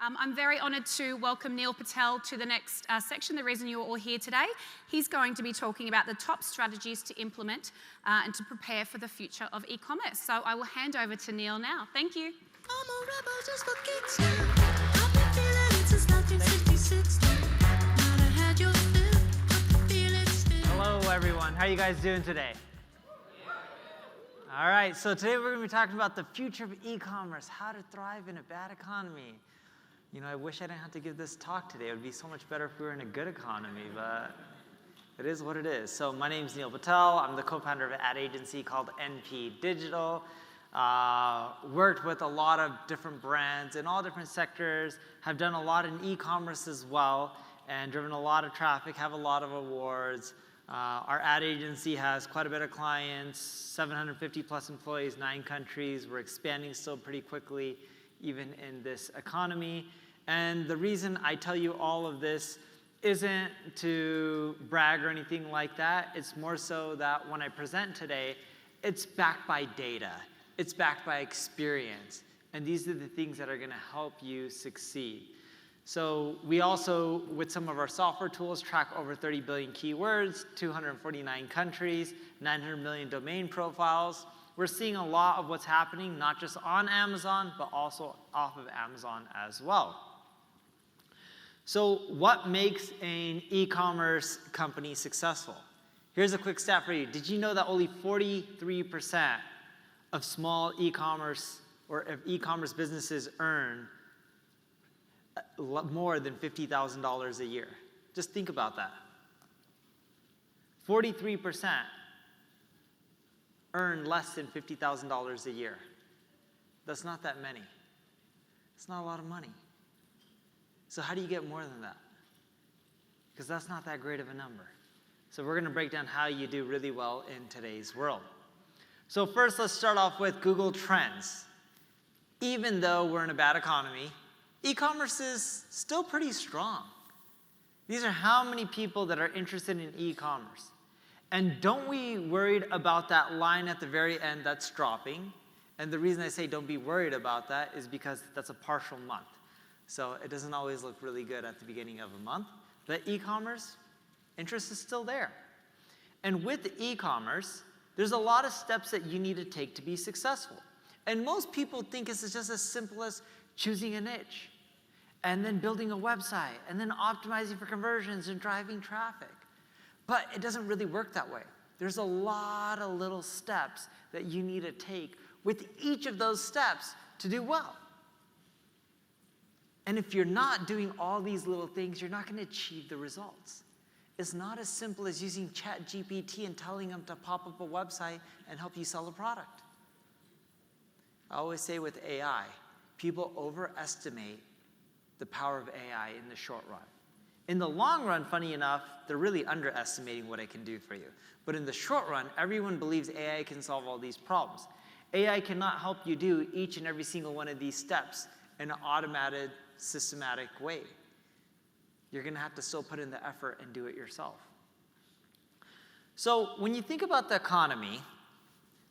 I'm very honoured to welcome Neil Patel to the next section, the reason you're all here today. He's going to be talking about the top strategies to implement and to prepare for the future of e-commerce. So I will hand over to Neil now. Thank you. I'm a rebel just for kicks now. I've been feeling it since 1966. Hello everyone, how are you guys doing today? All right, so today we're going to be talking about the future of e-commerce, how to thrive in a bad economy. You know, I wish I didn't have to give this talk today. It would be so much better if we were in a good economy, but it is what it is. So my name's Neil Patel. I'm the co-founder of an ad agency called NP Digital. Worked with a lot of different brands in all different sectors, have done a lot in e-commerce as well, and driven a lot of traffic, have a lot of awards. Our ad agency has quite a bit of clients, 750 plus employees, 9 countries. We're expanding still pretty quickly, even in this economy. And the reason I tell you all of this isn't to brag or anything like that. It's more so that when I present today, it's backed by data. It's backed by experience. And these are the things that are going to help you succeed. So we also, with some of our software tools, track over 30 billion keywords, 249 countries, 900 million domain profiles. We're seeing a lot of what's happening, not just on Amazon, but also off of Amazon as well. So what makes an e-commerce company successful? Here's a quick stat for you. Did you know that only 43% of small e-commerce or of e-commerce businesses earn more than $50,000 a year? Just think about that. 43% earn less than $50,000 a year. That's not that many. It's not a lot of money. So how do you get more than that? Because that's not that great of a number. So we're going to break down how you do really well in today's world. So first, let's start off with Google Trends. Even though we're in a bad economy, e-commerce is still pretty strong. These are how many people that are interested in e-commerce. And don't we worried about that line at the very end that's dropping. And the reason I say don't be worried about that is because that's a partial month. So it doesn't always look really good at the beginning of a month. But e-commerce, interest is still there. And with e-commerce, there's a lot of steps that you need to take to be successful. And most people think it's just as simple as choosing a niche, and then building a website, and then optimizing for conversions and driving traffic. But it doesn't really work that way. There's a lot of little steps that you need to take with each of those steps to do well. And if you're not doing all these little things, you're not going to achieve the results. It's not as simple as using ChatGPT and telling them to pop up a website and help you sell a product. I always say with AI, people overestimate the power of AI in the short run. In the long run, funny enough, they're really underestimating what it can do for you. But in the short run, everyone believes AI can solve all these problems. AI cannot help you do each and every single one of these steps in an automated, systematic way. You're going to have to still put in the effort and do it yourself. So when you think about the economy,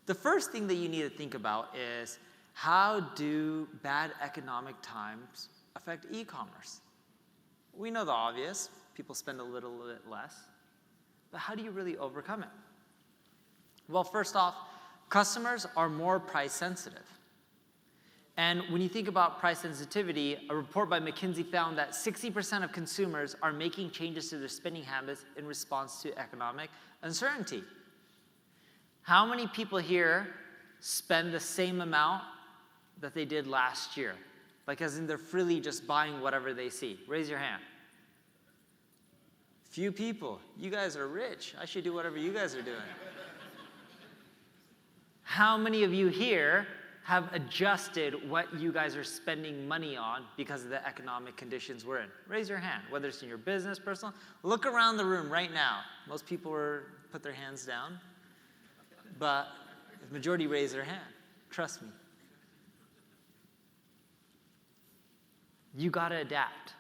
the first thing that you need to think about is how do bad economic times affect e-commerce? We know the obvious. People spend a little bit less. But how do you really overcome it? Well, first off, customers are more price sensitive. And when you think about price sensitivity, a report by McKinsey found that 60% of consumers are making changes to their spending habits in response to economic uncertainty. How many people here spend the same amount that they did last year? Like as in they're freely just buying whatever they see. Raise your hand. Few people. You guys are rich. I should do whatever you guys are doing. How many of you here have adjusted what you guys are spending money on because of the economic conditions we're in? Raise your hand, whether it's in your business, personal. Look around the room right now. Most people put their hands down, but the majority raise their hand. Trust me. You gotta adapt.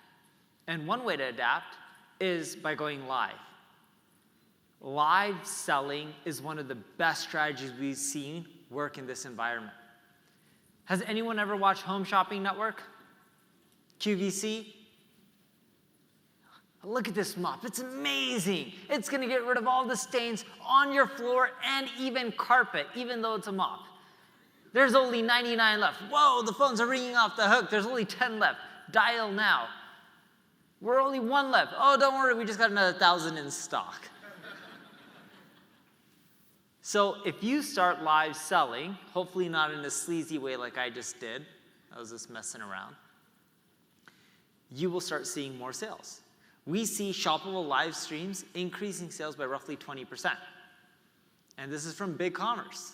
And one way to adapt is by going live. Live selling is one of the best strategies we've seen work in this environment. Has anyone ever watched Home Shopping Network? QVC. Look at this mop. It's amazing. It's going to get rid of all the stains on your floor and even carpet, even though it's a mop. There's only 99 left. Whoa, the phones are ringing off the hook. There's only 10 left. Dial now. We're only 1 left. Oh, don't worry, we just got another 1,000 in stock. So if you start live selling, hopefully not in a sleazy way like I just did, I was just messing around, you will start seeing more sales. We see shoppable live streams increasing sales by roughly 20%. And this is from Ecommerce.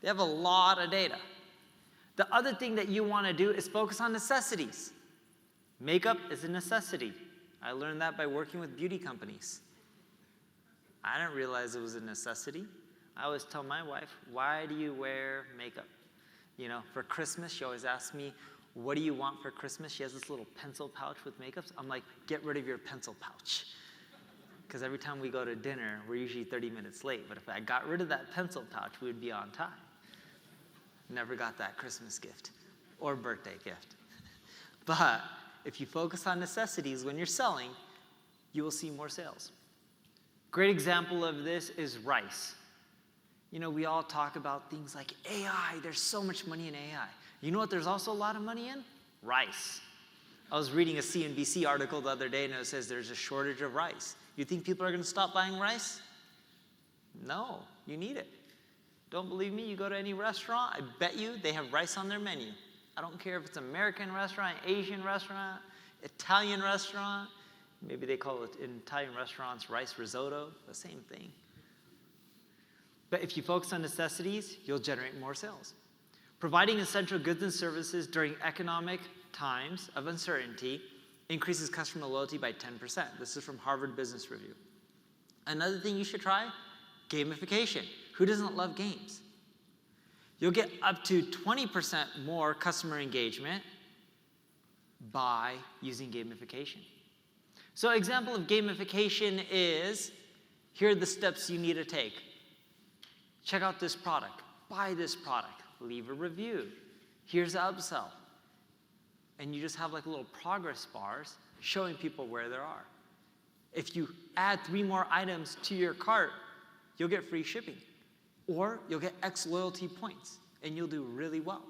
They have a lot of data. The other thing that you want to do is focus on necessities. Makeup is a necessity. I learned that by working with beauty companies. I didn't realize it was a necessity. I always tell my wife, why do you wear makeup? You know, for Christmas, she always asks me, what do you want for Christmas? She has this little pencil pouch with makeups. I'm like, get rid of your pencil pouch. Because every time we go to dinner, we're usually 30 minutes late. But if I got rid of that pencil pouch, we would be on time. Never got that Christmas gift or birthday gift. But if you focus on necessities when you're selling, you will see more sales. Great example of this is rice. You know, we all talk about things like AI. There's so much money in AI. You know what there's also a lot of money in? Rice. I was reading a CNBC article the other day, and it says there's a shortage of rice. You think people are going to stop buying rice? No, you need it. Don't believe me? You go to any restaurant, I bet you they have rice on their menu. I don't care if it's an American restaurant, Asian restaurant, Italian restaurant. Maybe they call it in Italian restaurants rice risotto, the same thing. But if you focus on necessities, you'll generate more sales. Providing essential goods and services during economic times of uncertainty increases customer loyalty by 10%. This is from Harvard Business Review. Another thing you should try, gamification. Who doesn't love games? You'll get up to 20% more customer engagement by using gamification. So an example of gamification is, here are the steps you need to take. Check out this product, buy this product, leave a review. Here's the upsell. And you just have like little progress bars showing people where they are. If you add 3 more items to your cart, you'll get free shipping. Or you'll get X loyalty points, and you'll do really well.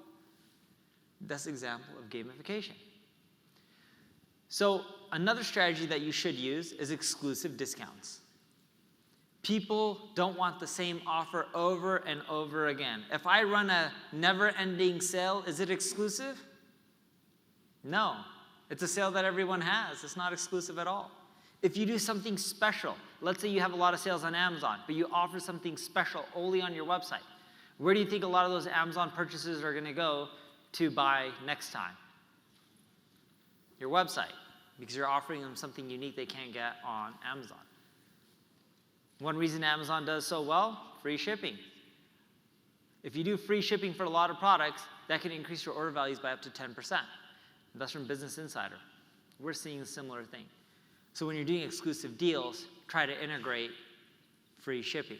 That's an example of gamification. So another strategy that you should use is exclusive discounts. People don't want the same offer over and over again. If I run a never-ending sale, is it exclusive? No. It's a sale that everyone has. It's not exclusive at all. If you do something special, let's say you have a lot of sales on Amazon, but you offer something special only on your website, where do you think a lot of those Amazon purchases are going to go to buy next time? Your website, because you're offering them something unique they can't get on Amazon. One reason Amazon does so well, free shipping. If you do free shipping for a lot of products, that can increase your order values by up to 10%. That's from Business Insider. We're seeing a similar thing. So when you're doing exclusive deals, try to integrate free shipping.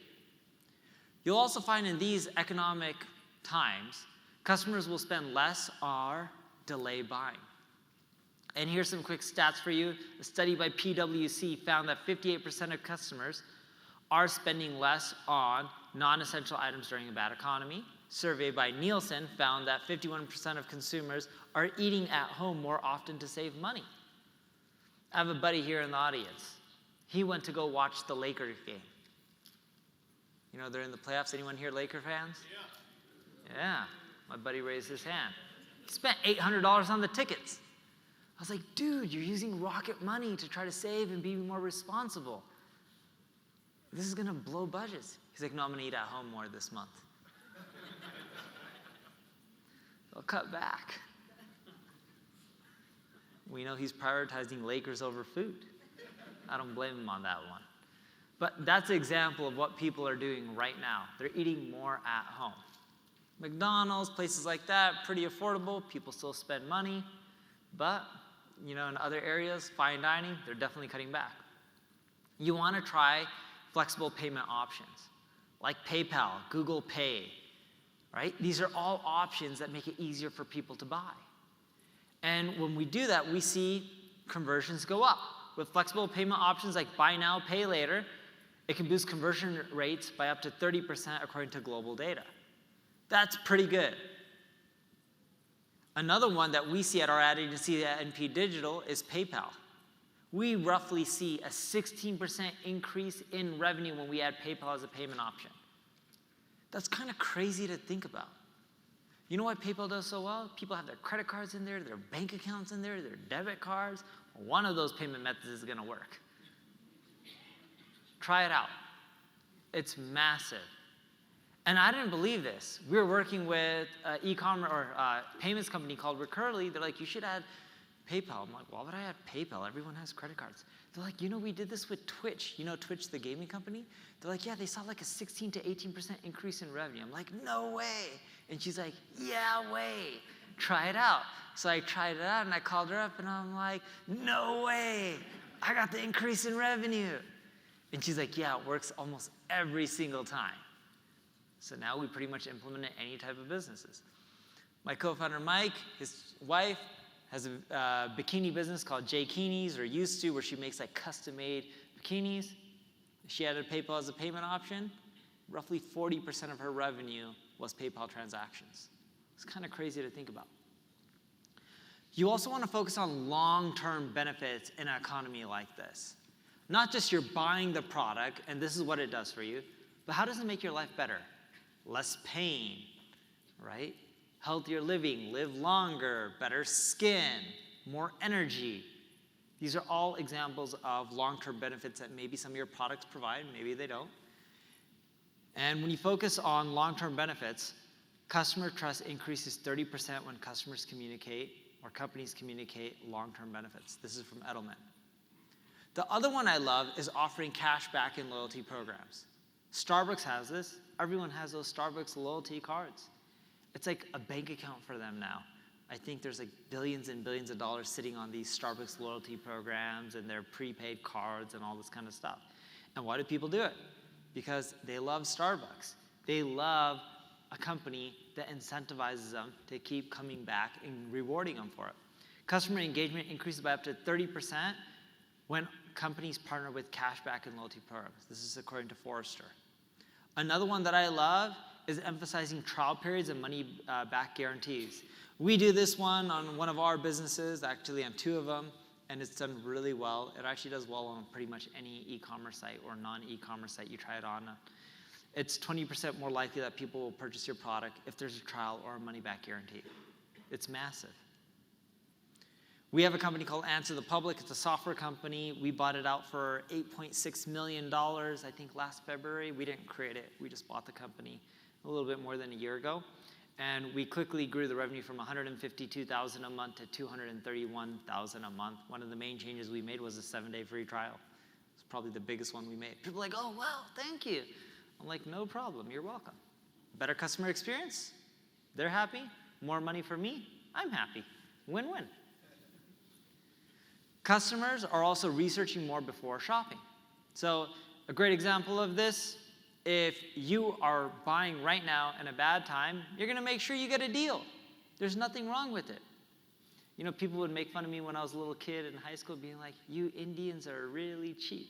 You'll also find in these economic times, customers will spend less or delay buying. And here's some quick stats for you. A study by PwC found that 58% of customers are spending less on non-essential items during a bad economy. Survey by Nielsen found that 51% of consumers are eating at home more often to save money. I have a buddy here in the audience. He went to go watch the Lakers game. You know, they're in the playoffs. Anyone here Laker fans? Yeah. My buddy raised his hand. He spent $800 on the tickets. I was like, dude, you're using rocket money to try to save and be more responsible. This is going to blow budgets. He's like, no, I'm going to eat at home more this month. They'll cut back. We know he's prioritizing Lakers over food. I don't blame him on that one. But that's an example of what people are doing right now. They're eating more at home. McDonald's, places like that, pretty affordable. People still spend money. But, you know, in other areas, fine dining, they're definitely cutting back. You want to try flexible payment options like PayPal, Google Pay, right? These are all options that make it easier for people to buy. And when we do that, we see conversions go up. With flexible payment options like buy now, pay later, it can boost conversion rates by up to 30% according to global data. That's pretty good. Another one that we see at our ad agency at NP Digital is PayPal. We roughly see a 16% increase in revenue when we add PayPal as a payment option. That's kind of crazy to think about. You know why PayPal does so well? People have their credit cards in there, their bank accounts in there, their debit cards. One of those payment methods is going to work. Try it out. It's massive. And I didn't believe this. We were working with an e-commerce or payments company called Recurly. They're like, you should add PayPal. I'm like, why would I add PayPal? Everyone has credit cards. They're like, you know, we did this with Twitch. You know Twitch, the gaming company? They're like, yeah, they saw like a 16 to 18% increase in revenue. I'm like, no way. And she's like, yeah way. Try it out. So I tried it out and I called her up and I'm like, no way. I got the increase in revenue. And she's like, yeah, it works almost every single time. So now we pretty much implement it in any type of businesses. My co-founder Mike, his wife, has a bikini business called J-Kinis, or used to, where she makes like custom-made bikinis. She added PayPal as a payment option. Roughly 40% of her revenue was PayPal transactions. It's kind of crazy to think about. You also want to focus on long-term benefits in an economy like this. Not just you're buying the product, and this is what it does for you, but how does it make your life better? Less pain, right? Healthier living, live longer, better skin, more energy. These are all examples of long-term benefits that maybe some of your products provide, maybe they don't. And when you focus on long-term benefits, customer trust increases 30% when customers communicate or companies communicate long-term benefits. This is from Edelman. The other one I love is offering cash back and loyalty programs. Starbucks has this. Everyone has those Starbucks loyalty cards. It's like a bank account for them now. I think there's like billions and billions of dollars sitting on these Starbucks loyalty programs and their prepaid cards and all this kind of stuff. And why do people do it? Because they love Starbucks. They love a company that incentivizes them to keep coming back and rewarding them for it. Customer engagement increases by up to 30% when companies partner with cashback and loyalty programs. This is according to Forrester. Another one that I love is emphasizing trial periods and money back guarantees. We do this one on one of our businesses, actually on 2 of them, and it's done really well. It actually does well on pretty much any e-commerce site or non-e-commerce site you try it on. It's 20% more likely that people will purchase your product if there's a trial or a money back guarantee. It's massive. We have a company called Answer the Public. It's a software company. We bought it out for $8.6 million, I think last February. We didn't create it. We just bought the company a little bit more than a year ago. And we quickly grew the revenue from $152,000 a month to $231,000 a month. One of the main changes we made was a 7-day free trial. It's probably the biggest one we made. People are like, oh, wow, thank you. I'm like, no problem, you're welcome. Better customer experience, they're happy. More money for me, I'm happy. Win-win. Customers are also researching more before shopping. So a great example of this, if you are buying right now in a bad time, you're going to make sure you get a deal. There's nothing wrong with it. You know, people would make fun of me when I was a little kid in high school, being like, you Indians are really cheap.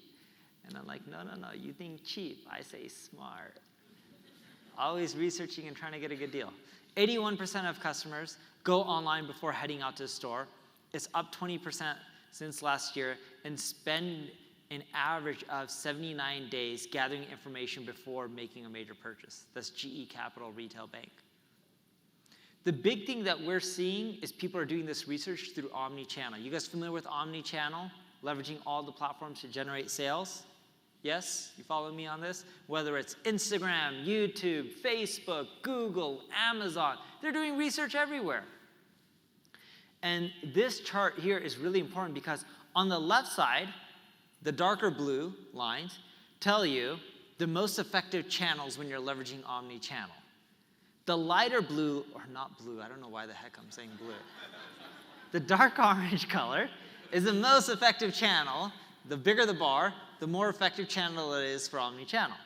And I'm like, no, you think cheap. I say smart. Always researching and trying to get a good deal. 81% of customers go online before heading out to the store. It's up 20% since last year, and spend an average of 79 days gathering information before making a major purchase. That's GE Capital Retail Bank. The big thing that we're seeing is people are doing this research through omni-channel. You guys familiar with omni-channel? Leveraging all the platforms to generate sales? Yes? You follow me on this? Whether it's Instagram, YouTube, Facebook, Google, Amazon, they're doing research everywhere. And this chart here is really important because on the left side, the darker blue lines tell you the most effective channels when you're leveraging omni-channel. The lighter blue, or not blue, I don't know why the heck I'm saying blue. The dark orange color is the most effective channel. The bigger the bar, the more effective channel it is for omni-channel.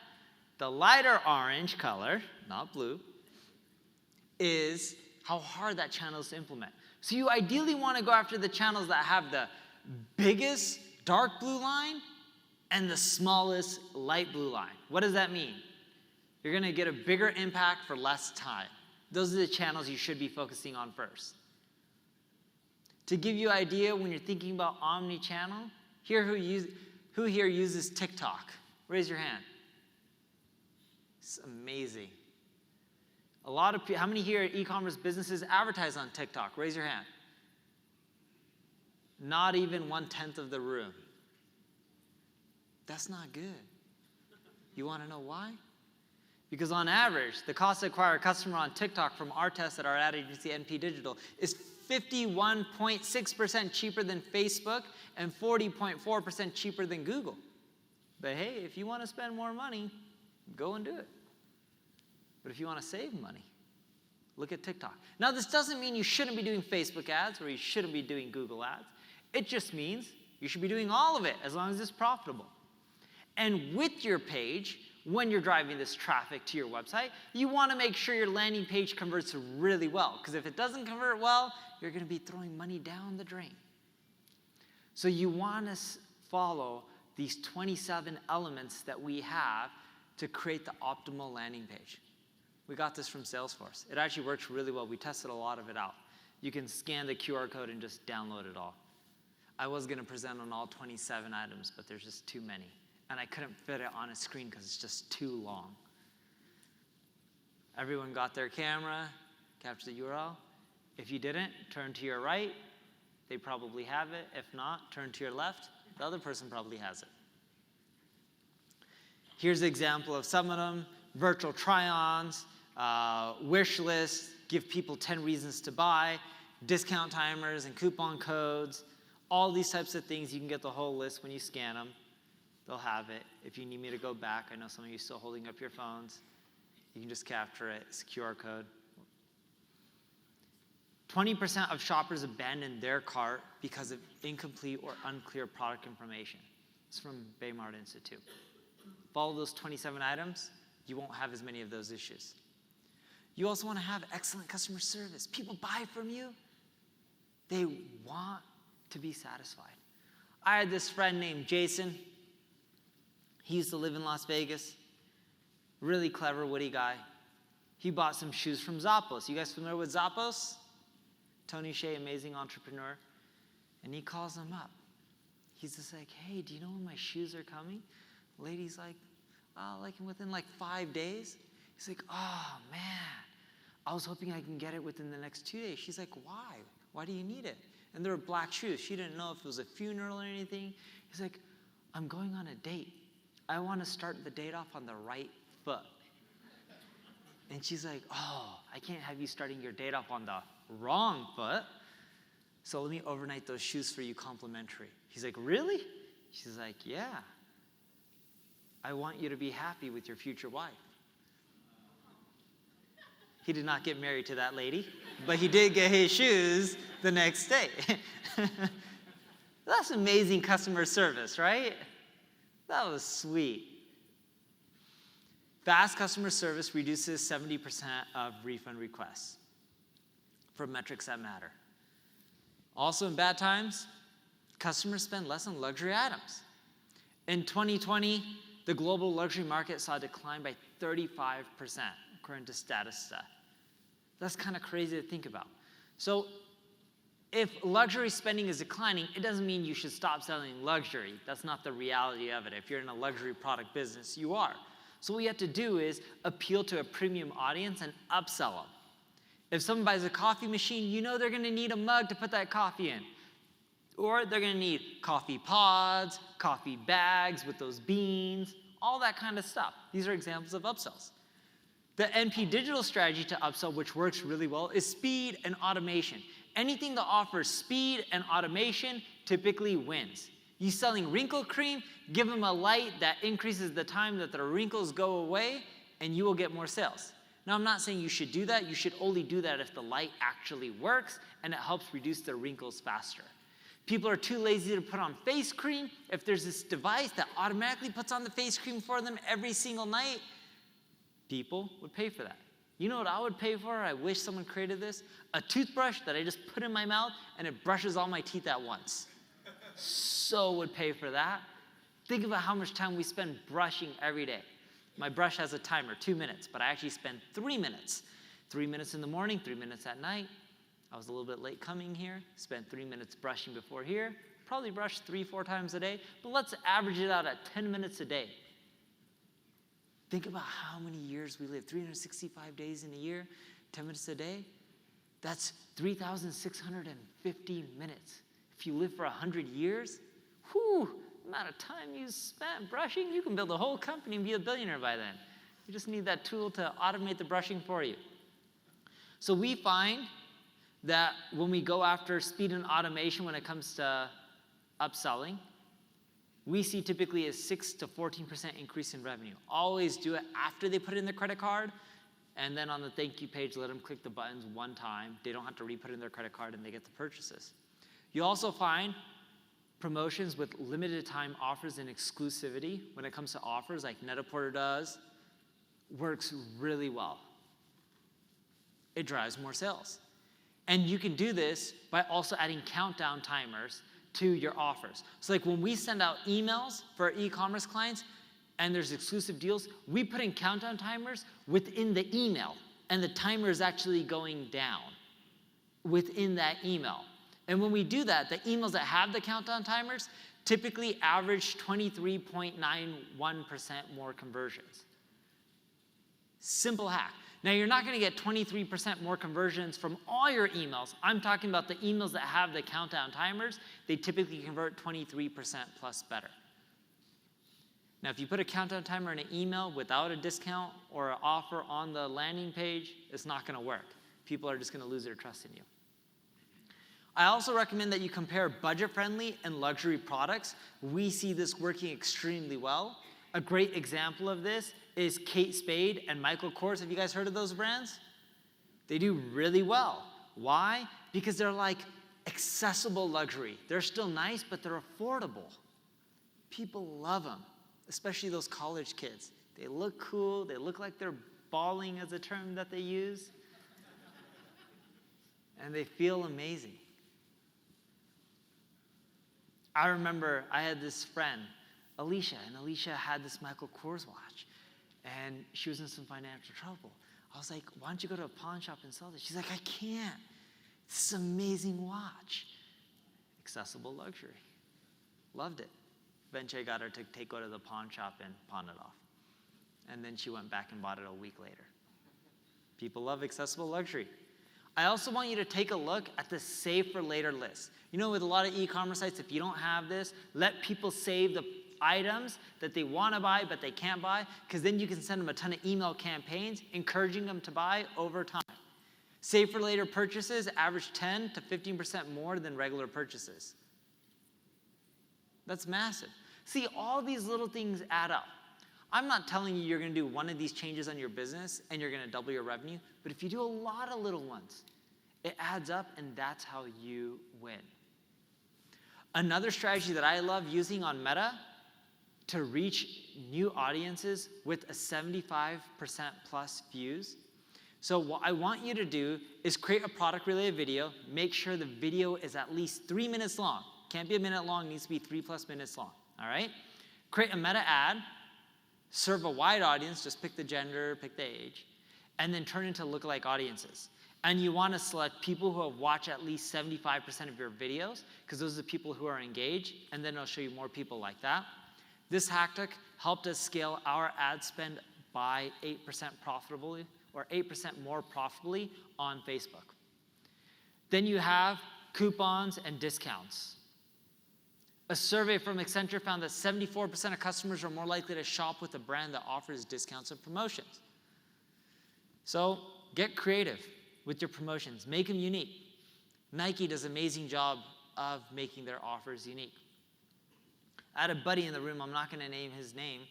The lighter orange color, not blue, is how hard that channel is to implement. So you ideally want to go after the channels that have the biggest dark blue line and the smallest light blue line. What does that mean? You're going to get a bigger impact for less time. Those are the channels you should be focusing on first. To give you an idea, when you're thinking about omni-channel, who here uses TikTok? Raise your hand. It's amazing. A lot of people, how many here at e-commerce businesses advertise on TikTok? Raise your hand. Not even 1/10 of the room. That's not good. You want to know why? Because on average, the cost to acquire a customer on TikTok from our test at our ad agency, NP Digital, is 51.6% cheaper than Facebook and 40.4% cheaper than Google. But hey, if you want to spend more money, go and do it. But if you want to save money, look at TikTok. Now, this doesn't mean you shouldn't be doing Facebook ads or you shouldn't be doing Google ads. It just means you should be doing all of it as long as it's profitable. And with your page, when you're driving this traffic to your website, you want to make sure your landing page converts really well. Because if it doesn't convert well, you're going to be throwing money down the drain. So you want to follow these 27 elements that we have to create the optimal landing page. We got this from Salesforce. It actually works really well. We tested a lot of it out. You can scan the QR code and just download it all. I was going to present on all 27 items, but there's just too many. And I couldn't fit it on a screen because it's just too long. Everyone got their camera, capture the URL. If you didn't, turn to your right. They probably have it. If not, turn to your left. The other person probably has it. Here's an example of some of them. Virtual try-ons, wish lists, give people 10 reasons to buy, discount timers and coupon codes, all these types of things. You can get the whole list when you scan them. They'll have it. If you need me to go back, I know some of you are still holding up your phones. You can just capture it. It's a QR code. 20% of shoppers abandon their cart because of incomplete or unclear product information. It's from Baymard Institute. Follow those 27 items, you won't have as many of those issues. You also want to have excellent customer service. People buy from you. They want to be satisfied. I had this friend named Jason. He used to live in Las Vegas. Really clever, witty guy. He bought some shoes from Zappos. You guys familiar with Zappos? Tony Shea, amazing entrepreneur. And he calls them up. He's just like, hey, do you know when my shoes are coming? The lady's like, oh, like within like 5 days. He's like, oh, man. I was hoping I can get it within the next 2 days. She's like, why? Why do you need it? And they were black shoes. She didn't know if it was a funeral or anything. He's like, I'm going on a date. I want to start the date off on the right foot. And she's like, oh, I can't have you starting your date off on the wrong foot. So let me overnight those shoes for you complimentary. He's like, really? She's like, yeah. I want you to be happy with your future wife. He did not get married to that lady, but he did get his shoes the next day. That's amazing customer service, right? That was sweet. Fast customer service reduces 70% of refund requests for metrics that matter. Also in bad times, customers spend less on luxury items. In 2020, the global luxury market saw a decline by 35%, according to Statista. That's kind of crazy to think about. So if luxury spending is declining, it doesn't mean you should stop selling luxury. That's not the reality of it. If you're in a luxury product business, you are. So what you have to do is appeal to a premium audience and upsell them. If someone buys a coffee machine, you know they're going to need a mug to put that coffee in. Or they're going to need coffee pods, coffee bags with those beans, all that kind of stuff. These are examples of upsells. The NP Digital strategy to upsell, which works really well, is speed and automation. Anything that offers speed and automation typically wins. You selling wrinkle cream, give them a light that increases the time that the wrinkles go away, and you will get more sales. Now, I'm not saying you should do that. You should only do that if the light actually works and it helps reduce the wrinkles faster. People are too lazy to put on face cream. If there's this device that automatically puts on the face cream for them every single night, people would pay for that. You know what I would pay for? I wish someone created this. A toothbrush that I just put in my mouth and it brushes all my teeth at once. So would pay for that. Think about how much time we spend brushing every day. My brush has a timer, 2 minutes, but I actually spend 3 minutes. 3 minutes in the morning, 3 minutes at night. I was a little bit late coming here, spent 3 minutes brushing before here. Probably brush 3-4 times a day, but let's average it out at 10 minutes a day. Think about how many years we live, 365 days in a year, 10 minutes a day. That's 3,650 minutes. If you live for 100 years, the amount of time you spent brushing, you can build a whole company and be a billionaire by then. You just need that tool to automate the brushing for you. So we find that when we go after speed and automation when it comes to upselling, we see typically a 6 to 14% increase in revenue. Always do it after they put in their credit card, and then on the thank you page, let them click the buttons one time. They don't have to re-put in their credit card, and they get the purchases. You also find promotions with limited time offers and exclusivity when it comes to offers, like Net-a-Porter does, works really well. It drives more sales. And you can do this by also adding countdown timers to your offers. So like when we send out emails for our e-commerce clients and there's exclusive deals, we put in countdown timers within the email, and the timer is actually going down within that email. And when we do that, the emails that have the countdown timers typically average 23.91% more conversions. Simple hack. Now, you're not going to get 23% more conversions from all your emails. I'm talking about the emails that have the countdown timers. They typically convert 23% plus better. Now, if you put a countdown timer in an email without a discount or an offer on the landing page, it's not going to work. People are just going to lose their trust in you. I also recommend that you compare budget-friendly and luxury products. We see this working extremely well. A great example of this is Kate Spade and Michael Kors. Have you guys heard of those brands? They do really well. Why? Because they're like accessible luxury. They're still nice, but they're affordable. People love them, especially those college kids. They look cool. They look like they're balling, as a term that they use. And they feel amazing. I remember I had this friend, Alicia, and Alicia had this Michael Kors watch, and she was in some financial trouble. I was like, why don't you go to a pawn shop and sell this? She's like, I can't. It's an amazing watch. Accessible luxury. Loved it. Eventually I got her to go to the pawn shop and pawn it off. And then she went back and bought it a week later. People love accessible luxury. I also want you to take a look at the save for later list. You know, with a lot of e-commerce sites, if you don't have this, let people save the items that they want to buy but they can't buy, because then you can send them a ton of email campaigns encouraging them to buy over time. Save for later purchases average 10 to 15% more than regular purchases. That's massive. See, all these little things add up. I'm not telling you you're going to do one of these changes on your business and you're going to double your revenue, but if you do a lot of little ones, it adds up, and that's how you win. Another strategy that I love using on Meta to reach new audiences with a 75% plus views. So what I want you to do is create a product-related video. Make sure the video is at least 3 minutes long. Can't be a minute long, it needs to be 3+ minutes long, all right? Create a Meta ad, serve a wide audience, just pick the gender, pick the age, and then turn into lookalike audiences. And you want to select people who have watched at least 75% of your videos, because those are the people who are engaged, and then I'll show you more people like that. This tactic helped us scale our ad spend by 8% profitably, or 8% more profitably on Facebook. Then you have coupons and discounts. A survey from Accenture found that 74% of customers are more likely to shop with a brand that offers discounts and promotions. So get creative with your promotions. Make them unique. Nike does an amazing job of making their offers unique. I had a buddy in the room, I'm not going to name his name.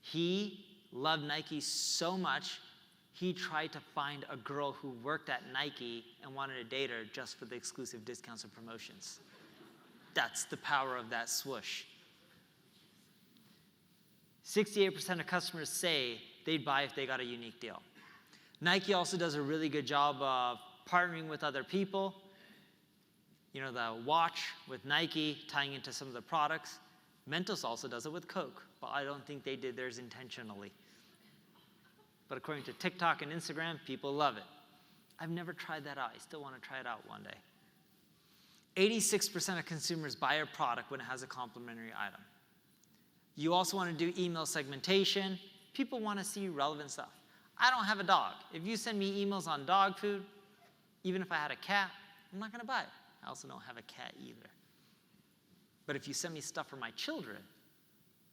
He loved Nike so much, he tried to find a girl who worked at Nike and wanted to date her just for the exclusive discounts and promotions. That's the power of that swoosh. 68% of customers say they'd buy if they got a unique deal. Nike also does a really good job of partnering with other people. You know, the watch with Nike tying into some of the products. Mentos also does it with Coke, but I don't think they did theirs intentionally. But according to TikTok and Instagram, people love it. I've never tried that out. I still want to try it out one day. 86% of consumers buy a product when it has a complimentary item. You also want to do email segmentation. People want to see relevant stuff. I don't have a dog. If you send me emails on dog food, even if I had a cat, I'm not going to buy it. I also don't have a cat either. But if you send me stuff for my children,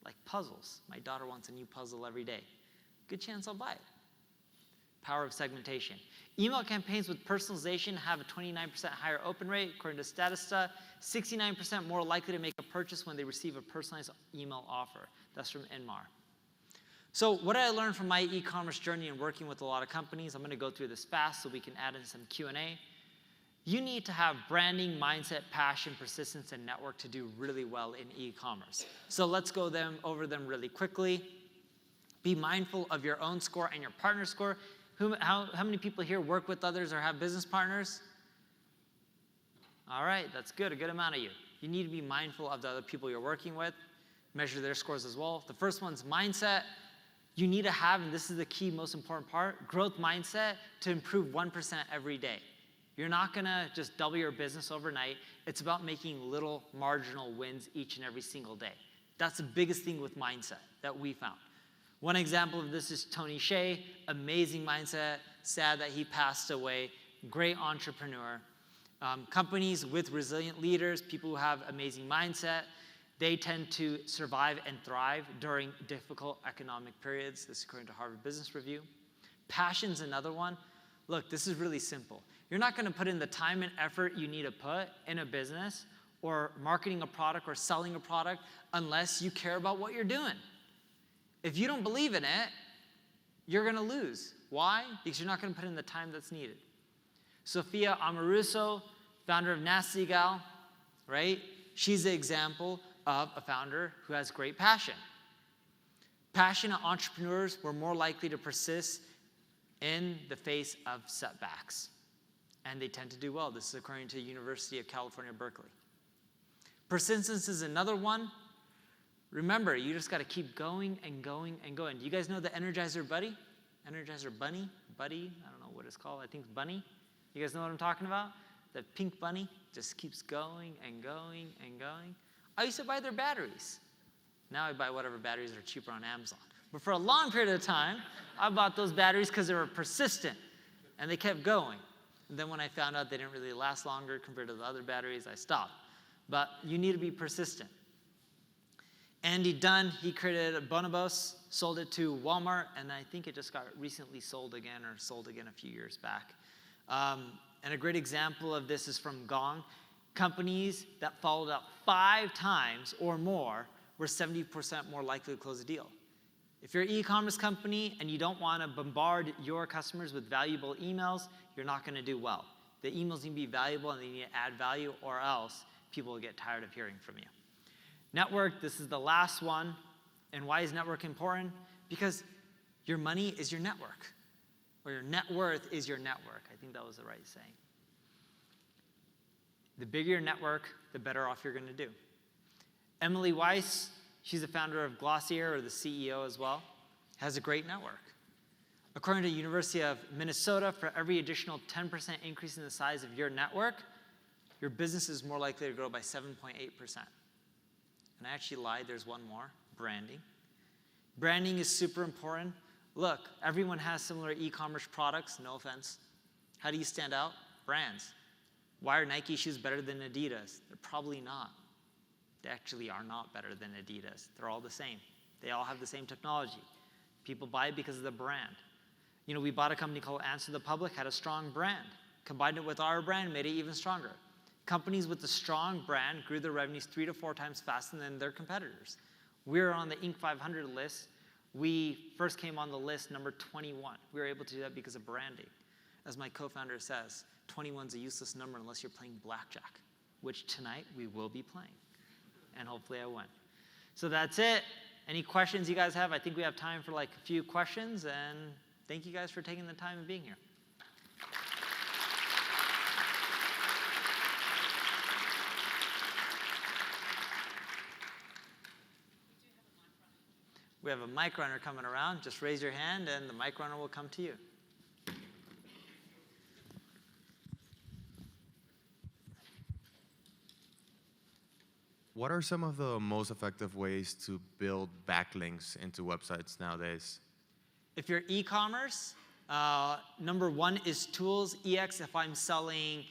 like puzzles, my daughter wants a new puzzle every day, good chance I'll buy it. Power of segmentation. Email campaigns with personalization have a 29% higher open rate. According to Statista, 69% more likely to make a purchase when they receive a personalized email offer. That's from Inmar. So what did I learn from my e-commerce journey and working with a lot of companies? I'm going to go through this fast so we can add in some Q&A. You need to have branding, mindset, passion, persistence, and network to do really well in e-commerce. So let's go over them really quickly. Be mindful of your own score and your partner's score. How many people here work with others or have business partners? All right, that's good, a good amount of you. You need to be mindful of the other people you're working with. Measure their scores as well. The first one's mindset. You need to have, and this is the key, most important part, growth mindset to improve 1% every day. You're not going to just double your business overnight. It's about making little marginal wins each and every single day. That's the biggest thing with mindset that we found. One example of this is Tony Hsieh, amazing mindset, sad that he passed away, great entrepreneur. Companies with resilient leaders, people who have amazing mindset, they tend to survive and thrive during difficult economic periods. This is according to Harvard Business Review. Passion's another one. Look, this is really simple. You're not going to put in the time and effort you need to put in a business or marketing a product or selling a product unless you care about what you're doing. If you don't believe in it, you're going to lose. Why? Because you're not going to put in the time that's needed. Sophia Amoruso, founder of Nasty Gal, right? She's the example of a founder who has great passion. Passionate entrepreneurs were more likely to persist in the face of setbacks, and they tend to do well. This is according to University of California, Berkeley. Persistence is another one. Remember, you just got to keep going and going and going. Do you guys know the Energizer Buddy? Energizer Bunny? Buddy? I don't know what it's called. I think it's Bunny. You guys know what I'm talking about? The pink bunny just keeps going and going and going. I used to buy their batteries. Now I buy whatever batteries are cheaper on Amazon. But for a long period of time, I bought those batteries because they were persistent and they kept going. And then when I found out they didn't really last longer compared to the other batteries, I stopped. But you need to be persistent. Andy Dunn, he created a Bonobos, sold it to Walmart, and I think it just got recently sold again a few years back. And a great example of this is from Gong. Companies that followed up 5 times or more were 70% more likely to close a deal. If you're an e-commerce company and you don't want to bombard your customers with valuable emails, you're not going to do well. The emails need to be valuable and they need to add value, or else people will get tired of hearing from you. Network, this is the last one. And why is network important? Because your money is your network, or your net worth is your network. I think that was the right saying. The bigger your network, the better off you're going to do. Emily Weiss, she's the founder of Glossier, or the CEO as well, has a great network. According to the University of Minnesota, for every additional 10% increase in the size of your network, your business is more likely to grow by 7.8%. And I actually lied, there's one more, branding. Branding is super important. Look, everyone has similar e-commerce products, no offense. How do you stand out? Brands. Why are Nike shoes better than Adidas? They're probably not. They actually are not better than Adidas. They're all the same. They all have the same technology. People buy it because of the brand. You know, we bought a company called Answer the Public, had a strong brand. Combined it with our brand, made it even stronger. Companies with a strong brand grew their revenues 3 to 4 times faster than their competitors. We're on the Inc. 500 list. We first came on the list number 21. We were able to do that because of branding. As my co-founder says, 21's a useless number unless you're playing blackjack, which tonight we will be playing. And hopefully I win. So that's it. Any questions you guys have? I think we have time for like a few questions, and thank you guys for taking the time and being here. We have a mic runner coming around. Just raise your hand and the mic runner will come to you. What are some of the most effective ways to build backlinks into websites nowadays? If you're e-commerce, number one is tools. EX, if I'm selling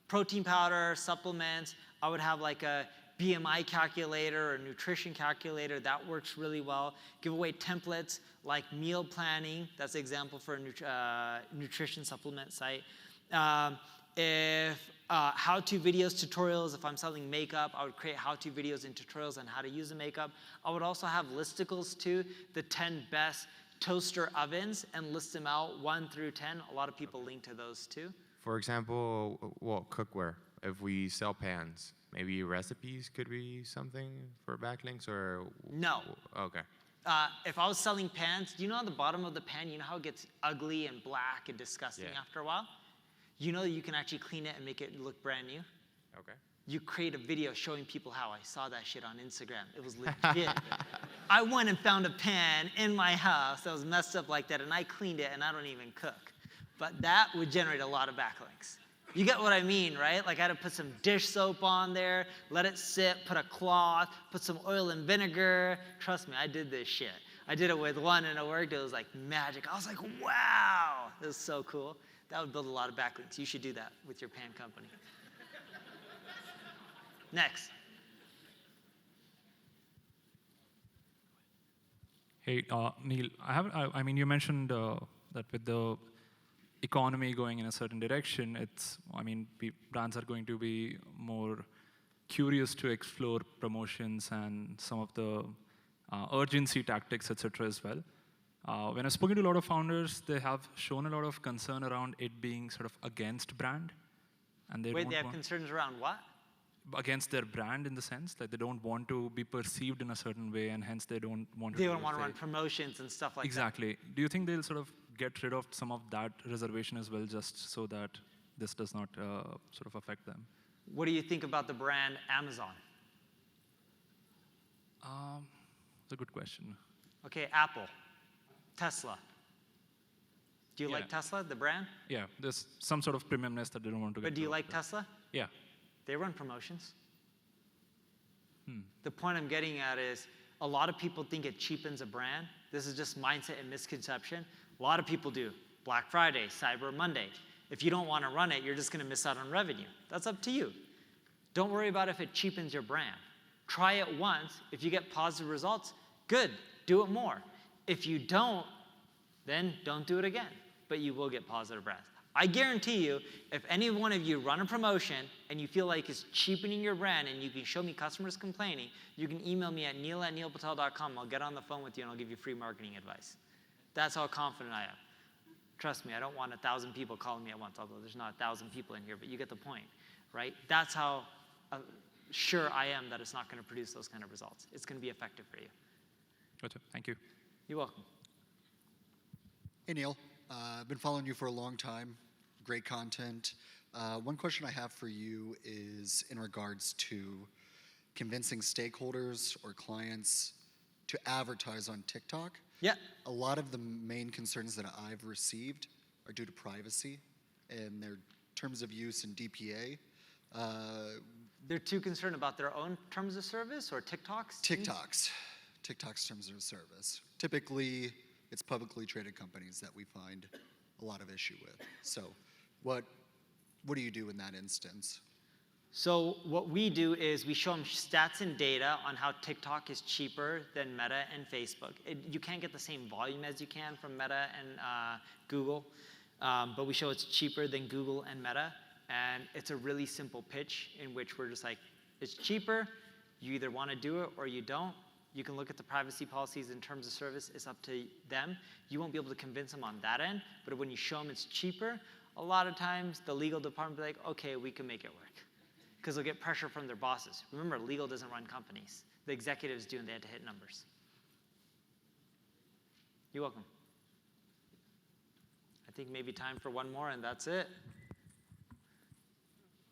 protein powder, supplements, I would have like a BMI calculator or nutrition calculator. That works really well. Give away templates like meal planning. That's an example for a nutrition supplement site. If how-to videos, tutorials, if I'm selling makeup, I would create how-to videos and tutorials on how to use the makeup. I would also have listicles too, the 10 best toaster ovens, and list them out 1 through 10. A lot of people link to those too. For example, well, cookware. If we sell pans, maybe recipes could be something for backlinks, or? No. Okay. If I was selling pans, do you know on the bottom of the pan, you know how it gets ugly and black and disgusting after a while? You know that you can actually clean it and make it look brand new? Okay. You create a video showing people how. I saw that shit on Instagram. It was legit. I went and found a pan in my house that was messed up like that, and I cleaned it, and I don't even cook. But that would generate a lot of backlinks. You get what I mean, right? Like I had to put some dish soap on there, let it sit, put a cloth, put some oil and vinegar. Trust me, I did this shit. I did it with one and it worked. It was like magic. I was like, wow, this is so cool. That would build a lot of backlinks. You should do that with your pan company. Next. Hey, Neil, I mean, you mentioned that with the economy going in a certain direction, brands are going to be more curious to explore promotions and some of the urgency tactics, etc. as well. When I've spoken to a lot of founders, they have shown a lot of concern around it being sort of against brand. And they have concerns around what? Against their brand, in the sense that they don't want to be perceived in a certain way, and hence they don't want to. They don't want to run promotions and stuff like that. Exactly. Do you think they'll sort of get rid of some of that reservation as well, just so that this does not sort of affect them? What do you think about the brand Amazon? It's a good question. Okay, Apple, Tesla. Do you like Tesla, the brand? Yeah, there's some sort of premiumness that they don't want to get. But do you like Tesla? Yeah. They run promotions. The point I'm getting at is a lot of people think it cheapens a brand. This is just mindset and misconception. A lot of people do. Black Friday, Cyber Monday. If you don't want to run it, you're just going to miss out on revenue. That's up to you. Don't worry about if it cheapens your brand. Try it once. If you get positive results, good. Do it more. If you don't, then don't do it again. But you will get positive brands. I guarantee you, if any one of you run a promotion and you feel like it's cheapening your brand and you can show me customers complaining, you can email me at neil@neilpatel.com. I'll get on the phone with you and I'll give you free marketing advice. That's how confident I am. Trust me, I don't want 1,000 people calling me at once, although there's not 1,000 people in here, but you get the point, right? That's how sure I am that it's not going to produce those kind of results. It's going to be effective for you. Gotcha. Thank you. You're welcome. Hey, Neil. I've been following you for a long time. Great content. One question I have for you is in regards to convincing stakeholders or clients to advertise on TikTok. Yeah. A lot of the main concerns that I've received are due to privacy and their terms of use and DPA. They're too concerned about their own terms of service or TikTok's? TikTok's terms of service. Typically, it's publicly traded companies that we find a lot of issue with. So what do you do in that instance? So what we do is we show them stats and data on how TikTok is cheaper than Meta and Facebook. You can't get the same volume as you can from Meta and Google, but we show it's cheaper than Google and Meta. And it's a really simple pitch in which we're just like, it's cheaper, you either want to do it or you don't. You can look at the privacy policies in terms of service, it's up to them. You won't be able to convince them on that end, but when you show them it's cheaper, a lot of times the legal department will be like, okay, we can make it work. Because they'll get pressure from their bosses. Remember, legal doesn't run companies. The executives do, and they had to hit numbers. You're welcome. think maybe time for one more, and that's it.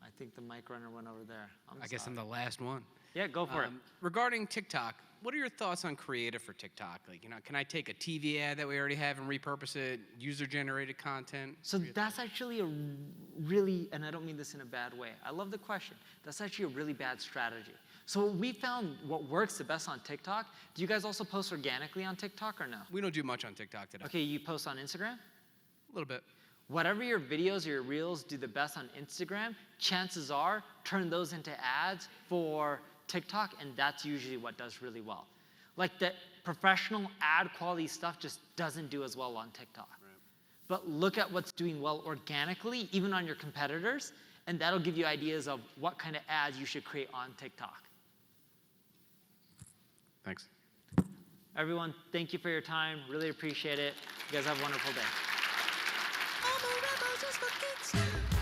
I think the mic runner went over there. I guess I'm the last one. Yeah, go for it. Regarding TikTok, what are your thoughts on creative for TikTok? Like, can I take a TV ad that we already have and repurpose it, user-generated content? So that's actually a really, and I don't mean this in a bad way. I love the question. That's actually a really bad strategy. So we found what works the best on TikTok. Do you guys also post organically on TikTok or no? We don't do much on TikTok today. Okay, you post on Instagram? A little bit. Whatever your videos or your reels do the best on Instagram, chances are turn those into ads for TikTok, and that's usually what does really well. Like the professional ad quality stuff just doesn't do as well on TikTok. Right. But look at what's doing well organically, even on your competitors, and that'll give you ideas of what kind of ads you should create on TikTok. Thanks. Everyone, thank you for your time. Really appreciate it. You guys have a wonderful day. All the rebels just for kids.